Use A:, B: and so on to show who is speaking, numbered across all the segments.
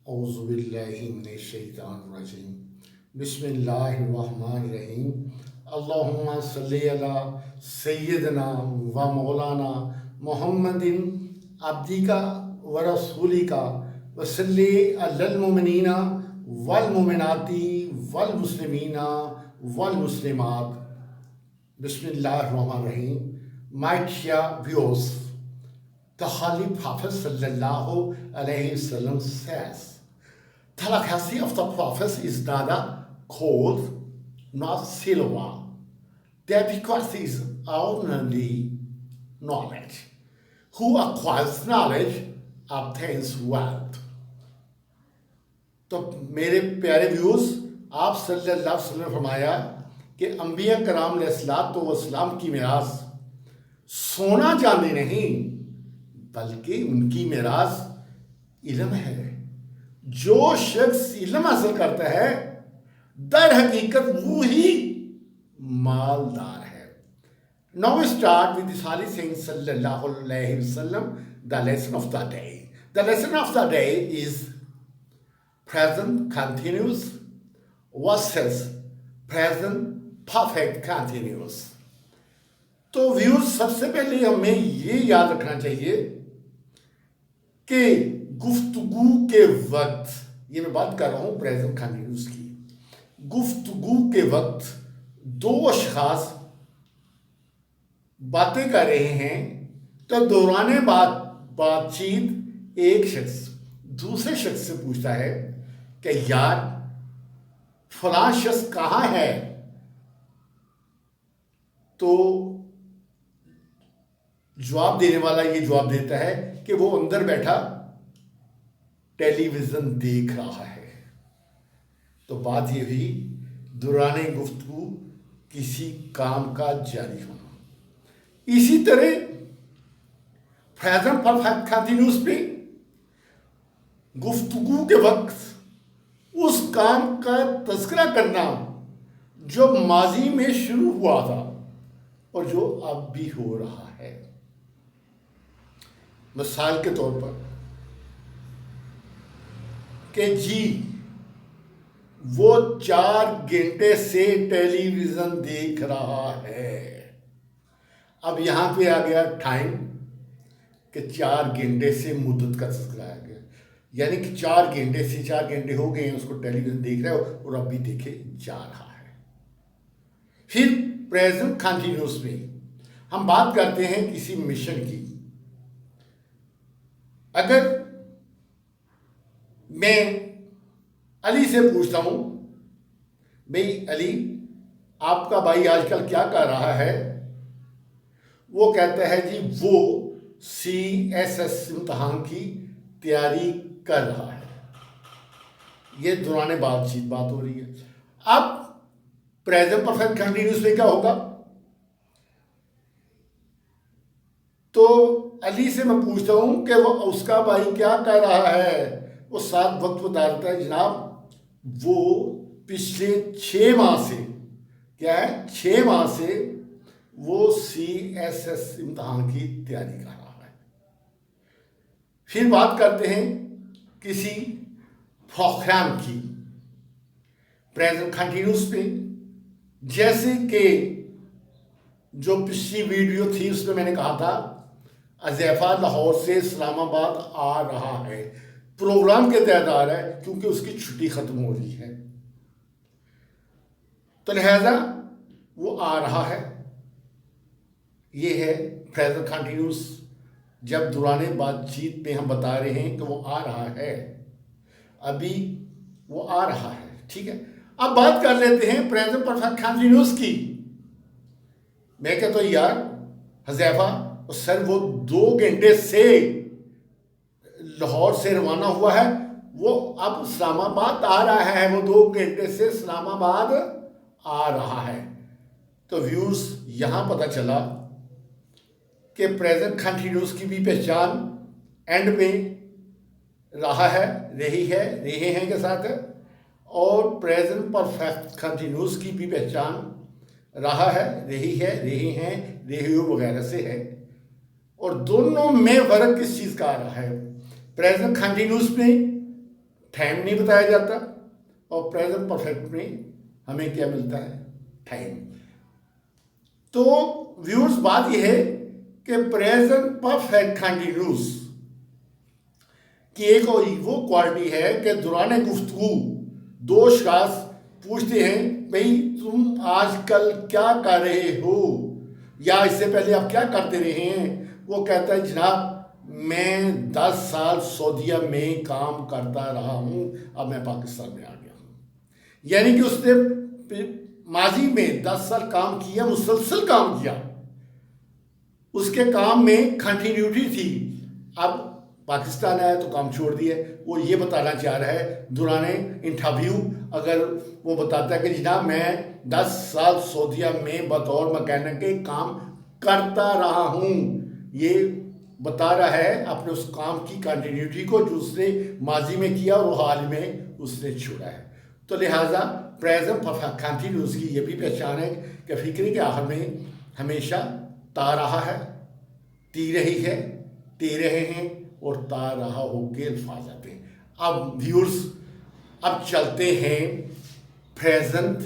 A: औज़ुबिल्लाहिमिनश्शैतानिर्रजीम बिस्मिल्लाहिर्रहमानिर्रहीम अल्लाहुम्मा सल्ली अला सय्यिदना व मौलाना मुहम्मदिन अब्दिका व रसूलिका व सल्ली अलल मुमिनीना वल मुमिनाती वल मुस्लिमीना वल मुस्लिमात बिस्मिल्लाहिर्रहमानिर्रहीम. My dear viewers, the Holy Prophet sallallahu alaihi wasallam says, the legacy of the prophets is neither gold nor silver. Their legacy is only knowledge. Who acquires knowledge obtains wealth. तो मेरे प्यारे व्यूअर्स, आप सल्लल्लाहु अलैहि वसल्लम ने फरमाया कि अंबिया कराम अलैहिस्सलातु वस्सलाम की मिरास सोना चांदी नहीं बल्कि उनकी मिरास इल्म है. जो शख्स इल्म हासिल करता है दर हकीकत वो ही मालदार है. Now we start with this holy saying सल्लल्लाहु अलैहि वसल्लम. The lesson of the day. The lesson of the day is present continuous versus present perfect continuous. तो व्यूअर्स, सबसे पहले हमें ये याद रखना चाहिए कि गुफ्तगू के वक्त, ये मैं बात कर रहा हूं प्रेजेंट कंटिन्यूस की, गुफ्तगू के वक्त दो अशखास बातें कर रहे हैं तो दौरान बातचीत एक शख्स दूसरे शख्स से पूछता है कि यार फलां शख्स कहाँ है, तो जवाब देने वाला ये जवाब देता है कि वो अंदर बैठा टेलीविजन देख रहा है. तो बात ये हुई दौरान गुफ्तगू किसी काम का जारी होना. इसी तरह प्रेजेंट परफेक्ट कंटिन्यूअस पे गुफ्तगू के वक्त उस काम का तज़किरा करना जो माजी में शुरू हुआ था और जो अब भी हो रहा है. मिसाल के तौर पर कि जी वो 4 घंटे से टेलीविजन देख रहा है. अब यहां पे आ गया टाइम कि 4 घंटे से मुद्दत का तज़किरा आ गया, यानी कि 4 घंटे से 4 घंटे हो गए हैं उसको टेलीविजन देख रहा है और अब भी देखे जा रहा है. फिर प्रेजेंट कंटिन्यूअस में हम बात करते हैं किसी मिशन की. अगर मैं अली से पूछता हूं, भाई अली आपका भाई आजकल क्या कर रहा है, वो कहता है जी वो CSS इम्तहान की तैयारी कर रहा है. ये दौरान बातचीत बात हो रही है. अब प्रेजेंट परफेक्ट कंटिन्यूअस में क्या होगा, तो अली से मैं पूछता हूं कि वो उसका भाई क्या कर रहा है, वो साथ वक्त बता देता है जनाब वो पिछले 6 माह से, क्या है 6 माह से वो CSS इम्तहान की तैयारी कर रहा है. फिर बात करते हैं किसी प्रोग्राम की प्रेजेंट कंटिन्यूअस पे. जैसे कि जो पिछली वीडियो थी उसमें मैंने कहा था अज़ैफ़ा लाहौर से इस्लामाबाद आ रहा है, प्रोग्राम के तहत आ रहा है क्योंकि उसकी छुट्टी ख़त्म हो रही है, तो लिहाजा वो आ रहा है. ये है प्रेजेंट कंटिन्यूअस. जब दौरान बातचीत में हम बता रहे हैं कि वो आ रहा है, अभी वो आ रहा है. ठीक है, अब बात कर लेते हैं प्रेजेंट परफेक्ट कंटिन्यूअस की. मैं कहता हूँ यार हज़ैफ़ा सर वो 2 घंटे से लाहौर से रवाना हुआ है, वो अब इस्लामाबाद आ रहा है, वो 2 घंटे से इस्लामाबाद आ रहा है. तो व्यूअर्स, यहां पता चला कि प्रेजेंट कंटिन्यूअस की भी पहचान एंड में रहा है, रहे हैं के साथ है, और प्रेजेंट परफेक्ट कंटिन्यूअस की भी पहचान रहा है, रहे हैं, रहे वगैरह से है. और दोनों में फर्क किस चीज का आ रहा है? प्रेजेंट कंटिन्यूअस में टाइम नहीं बताया जाता, और प्रेजेंट परफेक्ट में हमें क्या मिलता है, टाइम। तो व्यूअर्स बात यह है कि प्रेजेंट परफेक्ट कंटिन्यूस की एक और वो क्वालिटी है कि दौरान गुफ्तगू दो शख्स पूछते हैं, भाई तुम आजकल क्या कर रहे हो, या इससे पहले आप क्या करते रहे हैं। वो कहता है, जनाब मैं 10 साल सऊदीया में काम करता रहा हूँ, अब मैं पाकिस्तान में आ गया हूँ। यानी कि उसने माजी में 10 साल काम किया, मुसलसल काम किया, उसके काम में कंटिन्यूटी थी। अब पाकिस्तान आया तो काम छोड़ दिया। वो ये बताना चाह रहा है दौरान इंटरव्यू, अगर वो बताता है कि जनाब मैं 10 साल सऊदीया में बतौर मैकेनिक के काम करता रहा हूँ, ये बता रहा है अपने उस काम की कंटिन्यूटी को जो उसने माजी में किया और हाल में उसने छोड़ा है। तो लिहाजा प्रेजेंट परफेक्ट कंटिन्यूस की ये भी पहचान है कि फिक्र के आखिर में हमेशा ता रहा है, ती रही है, ती रहे हैं और ता रहा हो के अल्फाज आते हैं। अब व्यूअर्स अब चलते हैं प्रेजेंट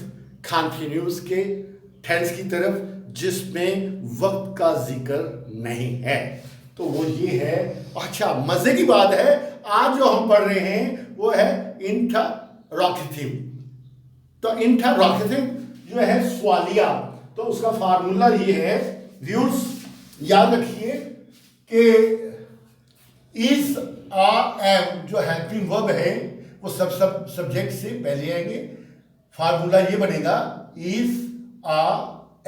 A: कंटिन्यूस के टेंस की तरफ, जिसमें वक्त का जिक्र नहीं है। तो वो ये है, अच्छा मजे की बात है, आज जो हम पढ़ रहे हैं वो है इंटररोगेटिव। तो इंटररोगेटिव जो है सवालिया, तो उसका फार्मूला ये है व्यूअर्स, याद रखिए कि इज आ एम जो हेल्पिंग वर्ब है वो सब सब्जेक्ट से पहले आएंगे। फार्मूला ये बनेगा, is are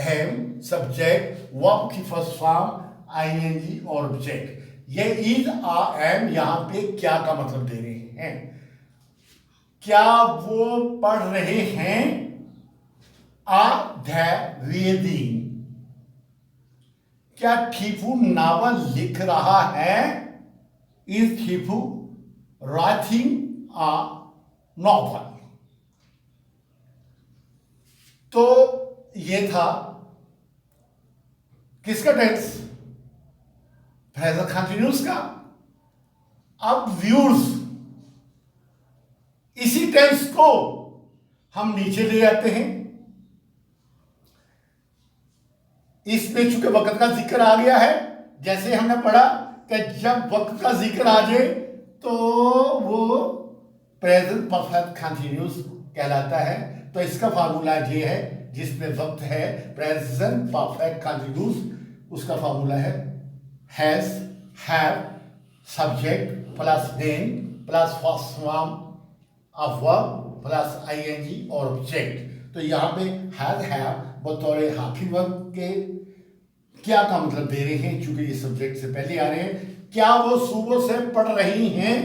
A: am subject, verb की फर्स्ट फॉर्म आईएनजी और ऑब्जेक्ट। ये इज आ एम यहां पे क्या का मतलब दे रहे हैं, क्या वो पढ़ रहे हैं, आ ध रीडिंग, क्या ठीफू नावल लिख रहा है, इज ठीफू राइटिंग आ नॉवल। तो ये था किसका टेंस, प्रेजेंट कंटिन्यूस का। अब व्यूअर्स इसी टेंस को हम नीचे ले जाते हैं। इसमें चूंकि वक्त का जिक्र आ गया है, जैसे हमने पढ़ा कि जब वक्त का जिक्र आ जाए तो वो प्रेजेंट परफेक्ट कंटिन्यूस कहलाता है। तो इसका फार्मूला ये है, जिसमें वक्त है प्रेजेंट परफेक्ट कंटिन्यूस, उसका फार्मूला है has, have, subject plus name plus first form of verb plus ING और ऑब्जेक्ट। तो यहाँ पे हैज, हैव बतौर हाफिज वर्ब के क्या का मतलब दे रहे हैं, चूंकि ये सब्जेक्ट से पहले आ रहे हैं। क्या वो सुबह से पढ़ रही हैं,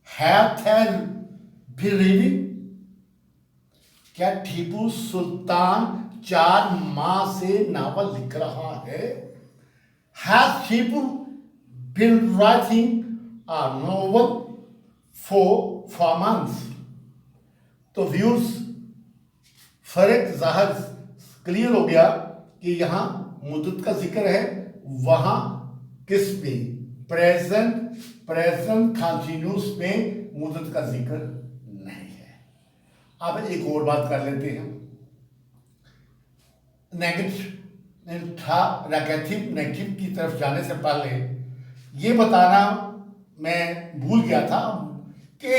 A: हैव भी रीडिंग। क्या टीपू सुल्तान 4 माह से नावल लिख रहा है, has Tipu been writing a novel for 4 months। तो व्यूअर्स फर्क जाहिर क्लियर हो गया कि यहां मुद्दत का जिक्र है, वहां किस में, प्रेजेंट कंटिन्यूस में मुद्दत का जिक्र नहीं है। अब एक और बात कर लेते हैं, नेगेटिव की तरफ जाने से पहले ये बताना मैं भूल गया था कि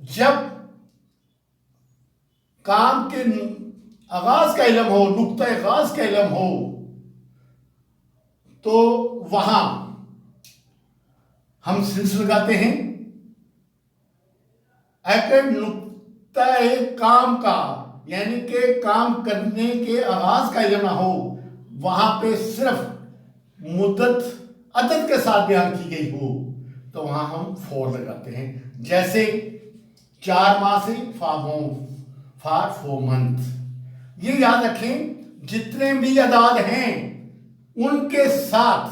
A: जब काम के आगाज का इल्म हो, नुक्ता आगाज का इल्म हो, तो वहां हम सिंस लगाते हैं। अगर नुक्ता काम का यानी कि काम करने के आगाज का इल्म ना हो, वहां पे सिर्फ मुद्दत अदद के साथ बयान की गई हो, तो वहां हम फॉर लगाते हैं। जैसे 4 माह से फॉर 4 months। ये याद रखें, जितने भी अदाद हैं उनके साथ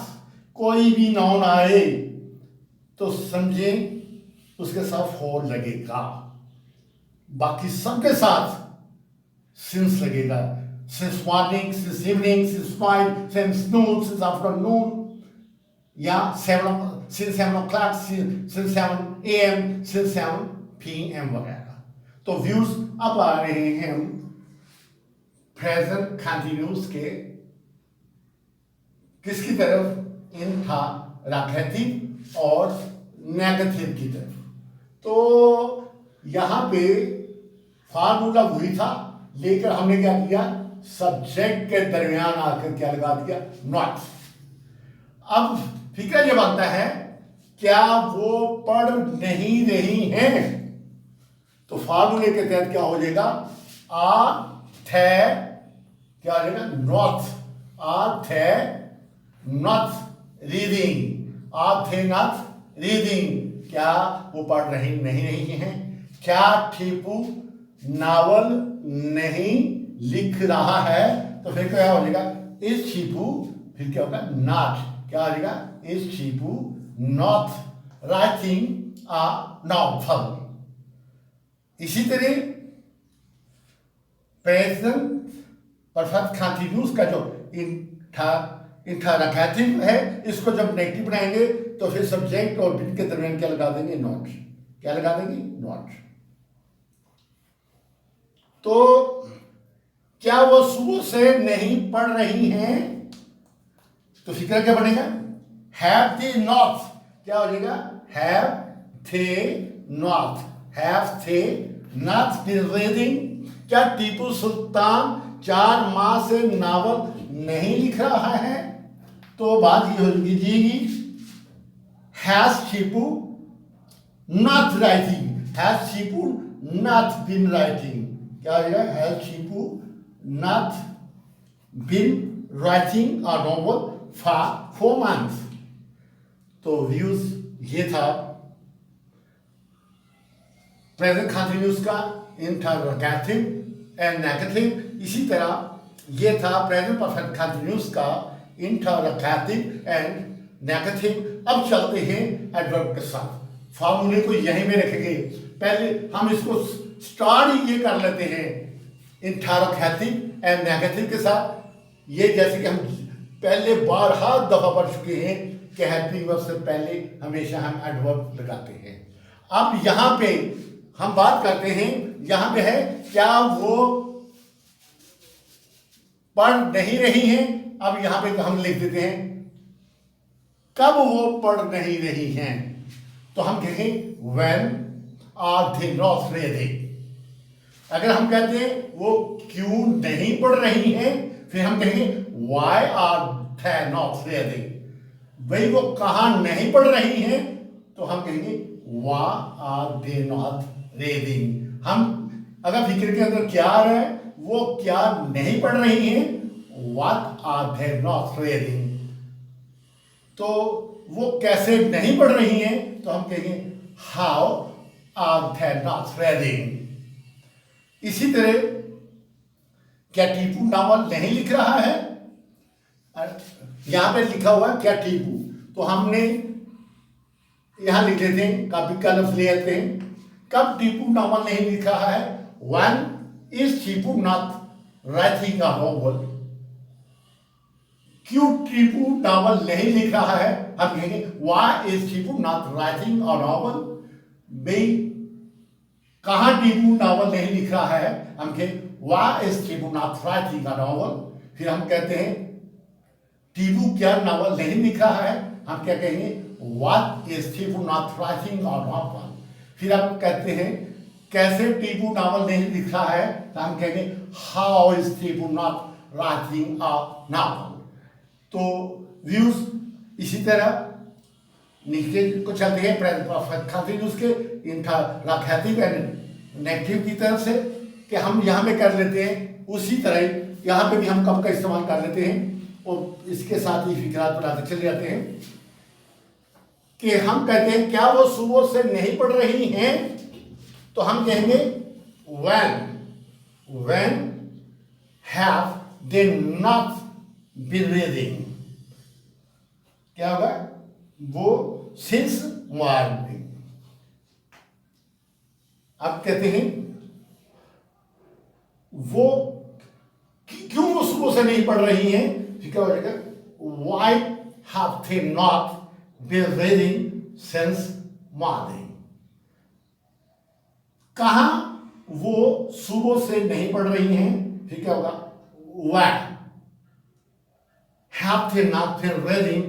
A: कोई भी नाउन आए तो समझें उसके साथ फॉर लगेगा, बाकी सबके साथ सिंस लगेगा। Since morning, since evening, since night, since noon, since afternoon, या 7 since 7 o'clock, since 7 a.m., since 7 p.m. वगैरह। तो व्यूज अब आ रहे हैं हम प्रेजेंट कंटिन्यूस के किसकी तरफ, इंटरॉगेटिव और नेगेटिव की तरफ। तो यहां पे फार्मूला वही था, लेकर हमने क्या किया, सब्जेक्ट के दरमियान आकर क्या लगा दिया, नॉट। अब फिक्र ये बनता है क्या वो पढ़ नहीं रही हैं, तो फार्मूले के तहत क्या हो जाएगा, आ थे क्या हो जाएगा, नॉट, आ थे नॉट रीडिंग, आ थे नॉट रीडिंग, क्या वो पढ़ रही नहीं हैं। क्या टीपू नावल नहीं लिख रहा है, तो फिर क्या हो जाएगा, इस टीपू, फिर क्या होगा, नॉट, क्या हो जाएगा, इस Tipu not writing a novel. इसी तरह प्रेजेंट परफेक्ट कंटिन्यूस का जो इंटरॉगेटिव है, इसको जब नेगेटिव बनाएंगे तो फिर सब्जेक्ट और ऑब्जेक्ट के दरमियान क्या लगा देंगे, नॉट, क्या लगा देंगे, नॉट। तो क्या वो सुबह से नहीं पढ़ रही हैं, तो फिक्र क्या बनेगा, हैव दे नॉट, क्या हो जाएगा, हैव थे नॉट, हैव थे नॉट बीन रीडिंग। क्या टीपू सुल्तान 4 माह से नावल नहीं लिख रहा है, तो बात ये हो जाएगी, has Tipu not writing, has Tipu not been writing, क्या हो जाएगा, has Tipu not been writing a novel for 4 months। तो व्यूज ये था प्रेजेंट कंटिन्यूस का इंटरॉगेटिव एंड नेगेटिव। इसी तरह ये था प्रेजेंट परफेक्ट कंटिन्यूस का इंटरॉगेटिव एंड नेगेटिव। अब चलते हैं एडवर्ब के साथ, फॉर्मूले को यहीं में रखेंगे। पहले हम इसको स्टार्ट ये कर लेते हैं इंटरॉगेटिव एंड नेगेटिव के साथ। ये जैसे कि हम पहले बारहा दफा पढ़ चुके हैं कि हेल्पिंग वर्ब से पहले हमेशा हम एडवर्ब लगाते हैं। अब यहां पे हम बात करते हैं, यहां पे है क्या वो पढ़ नहीं रही हैं। अब यहां पे हम लिख देते हैं कब वो पढ़ नहीं रही हैं, तो हम कहें when are they not reading. अगर हम कहते हैं वो क्यों नहीं पढ़ रही हैं, फिर हम कहेंगे why are they not reading. भाई वो कहां नहीं पढ़ रही हैं, तो हम कहेंगे why are they not reading. हम अगर फिक्र के अंदर क्या आ रहा है, वो क्या नहीं पढ़ रही हैं, what are they not reading. तो वो कैसे नहीं पढ़ रही हैं, तो हम कहेंगे how are they not reading. इसी तरह क्या टीपू नावल नहीं लिख रहा है, यहां पे लिखा हुआ है क्या टीपू, तो हमने यहां लिख लेते हैं, कॉपी का लफ्ज ले आते हैं। कब टीपू नावल नहीं लिख रहा है, when is Tipu not writing a novel. क्यों टीपू नावल नहीं लिख रहा है, हम कहेंगे why is Tipu not writing a novel. भाई कहां टीपू नावल नहीं लिख रहा है, हम कहें why is Tipu not writing a novel. फिर हम कहते हैं टीपू क्या नावल नहीं लिख रहा है, हम क्या कहेंगे what is Tipu not writing a novel. फिर हम कहते हैं कैसे टीपू नावल नहीं लिख रहा है, तो हम कहेंगे how is Tipu not writing a novel. तो व्यूज इसी तरह नीचे को चलते हैं प्रेजेंट परफेक्ट कंटिन्यूस के इंटरॉगेटिव एंड नेगेटिव की तरफ से, कि हम यहाँ में कर लेते हैं उसी तरह यहाँ पे भी हम कब का इस्तेमाल कर लेते हैं, और इसके साथ ही फिक्रात बनाते चले जाते हैं कि हम कहते हैं क्या वो सुबह से नहीं पढ़ रही हैं, तो हम कहेंगे when have they not been reading। क्या होगा, वो since morning। अब कहते हैं वो क्यों वो सुबह से नहीं पढ़ रही हैं, फिर क्या हो जाएगा why have they not been reading since morning. कहाँ वो सुबह से नहीं पढ़ रही हैं, फिर क्या होगा? Where have they not been reading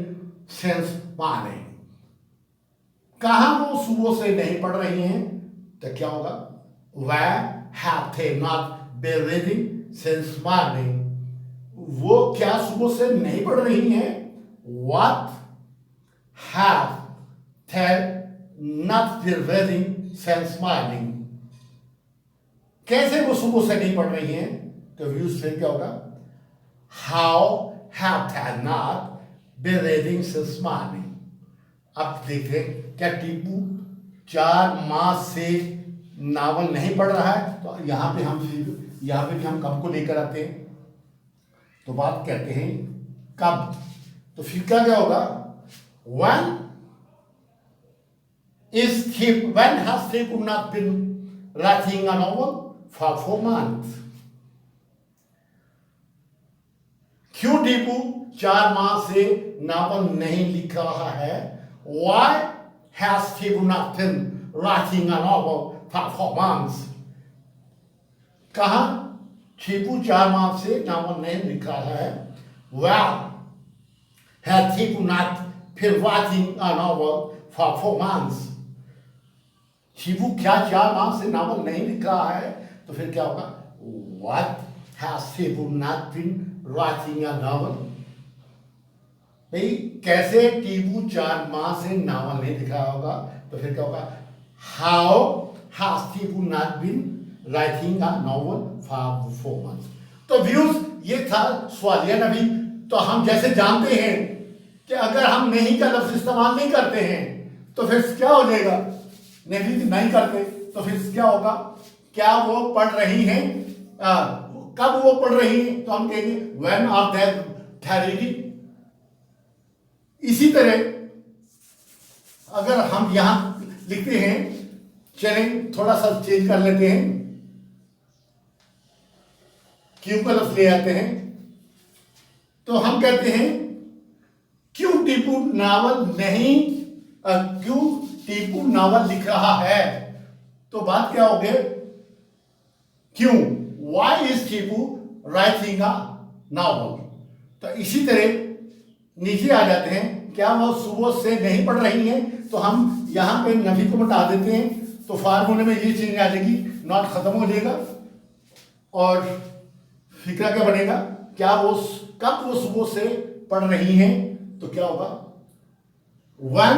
A: since morning? कहाँ वो सुबह से नहीं पढ़ रही हैं, तो क्या होगा? Where have they not been reading since morning? वो क्या सुबह से नहीं पढ़ रही हैं? What have they not been reading since morning? कैसे वो सुबह से नहीं पढ़ रही हैं? तो व्यूज फिर क्या होगा? How have they not been reading since morning? अब देखते हैं क्या टीपू 4 माह से नावल नहीं पढ़ रहा है, तो यहाँ पे भी हम कब को लेकर आते हैं, तो बात कहते हैं कब, तो फिर क्या होगा? When has Tipu not been writing a novel for 4 months? क्यों टीपू 4 माह से नावल नहीं लिख रहा है? Why has Tipu not been writing a novel for 4 months? कहाँ टीपू 4 माह से नावल नहीं लिख रहा है? Well, has Tipu not been writing a novel for 4 months? Tipu क्या 4 माह से नावल नहीं लिख रहा है, तो फिर क्या होगा? What has Tipu not been writing a novel? भाई कैसे टीपू 4 माह से नावल नहीं लिख रहा होगा, तो फिर क्या होगा? How has Tipu not been writing a novel for 4 months? तो व्यूज ये था सवालिया नबी। तो हम जैसे जानते हैं कि अगर हम नहीं का लफ्ज इस्तेमाल नहीं करते हैं तो फिर क्या हो जाएगा? नहीं करते तो फिर क्या होगा? क्या वो पढ़ रही हैं? कब वो पढ़ रही हैं? तो हम कहेंगे when are they reading? इसी तरह अगर हम यहां लिखते हैं, चलें थोड़ा सा चेंज कर लेते हैं, क्यों का लफ्ज ले आते हैं, तो हम कहते हैं क्यों टीपू नावल लिख रहा है, तो बात क्या हो गई? क्यों? Why is Tipu writing a novel? तो इसी तरह नीचे आ जाते हैं, क्या वो सुबह से नहीं पढ़ रही हैं, तो हम यहाँ पे नफी को मिटा देते हैं, तो फार्मूले में ये चीज आ जाएगी, नॉट खत्म हो जाएगा और फिक्रा क्या बनेगा? क्या वो कब वो सुबह से पढ़ रही हैं, तो क्या होगा? When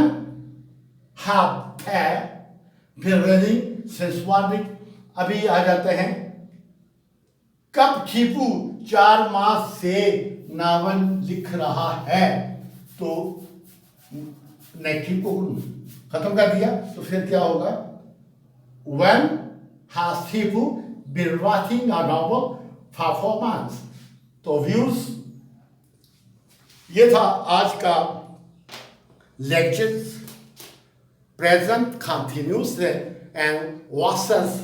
A: have they been reading since morning? अभी आ जाते हैं कब टीपू 4 माह से नावल लिख रहा है, तो नेगेटिव को खत्म कर दिया, तो फिर क्या होगा? When has Tipu been writing a novel for 4 months? तो व्यूज ये था आज का lecture. Present continuous and vases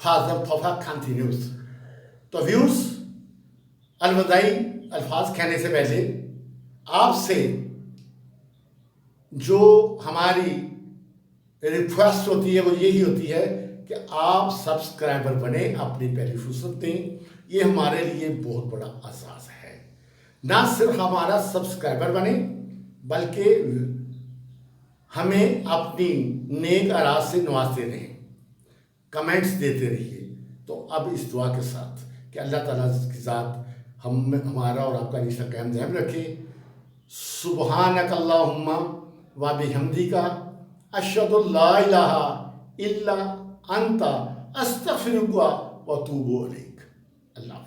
A: present perfect continuous. तो व्यूज अलविदाई अल्फाज कहने से पहले आपसे जो हमारी रिक्वेस्ट होती है वो यही होती है कि आप सब्सक्राइबर बने, अपनी पहली फुर्सत दें। ये हमारे लिए बहुत बड़ा एहसास है। ना सिर्फ हमारा सब्सक्राइबर बने बल्कि हमें अपनी नेक आराज से नवाजते रहें, कमेंट्स देते रहिए। तो अब इस दुआ के साथ कि अल्लाह ताला की ज़ात हमारा और आपका रिश्ता कायम दायम रखे। सुब्हानक अल्लाहुम्मा व बिहम्दिका अशहदु ला इलाहा इल्ला अंता अस्तगफिरुका व अतूबु इलैक। अल्लाह।